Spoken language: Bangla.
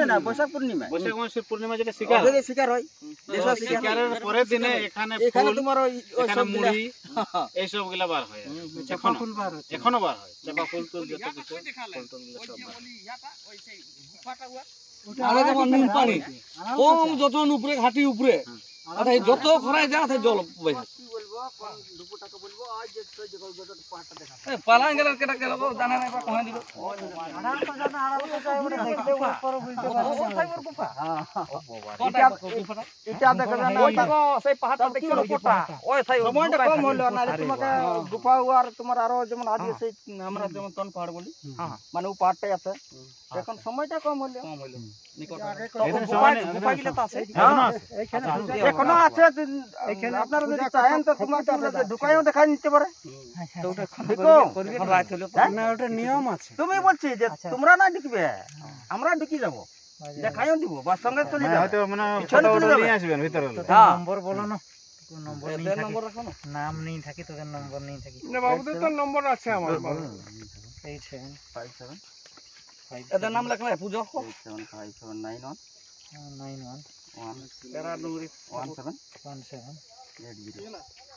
না বৈশাখ পূর্ণিমা যেটা শিকার হয় শিকারের পরের দিনে এখানে তোমার মুড়ি এইসব গুলা বার হয় এখনো বার হয় চাপা ফুল টুল যত কিছু ফুল টুল কম যতন উপরে ঘাটি উপরে যত খরায় যা জল পালান গেল কেটা গেল জানা নাই কখন দিল সময়টা কম হলো না তোমাকে গুফা আর তোমার আরো যেমন আজ সেই আমরা যেমন তন পাহাড় বলি মানে ও পাহাড়টাই আছে এখন সময়টা কম হলো এখনো আছে আপনারা যদি চাহেন তো তোমাকে ঢুকাইও দেখাই নিতে পারে নিয়ম আছে তুমি বলছি যে তোমরা না ঢুকবে আমরা ঢুকি যাবো দেখাইও দিব বা সঙ্গে চলে যাবে নম্বর বলো না নম্বর রাখো না নাম নেই থাকি তোদের নম্বর নেই থাকি না বাবুদের তো নম্বর আছে আমার 8757 এদের নাম লেখা পূজা 875791 91 1 17 17 80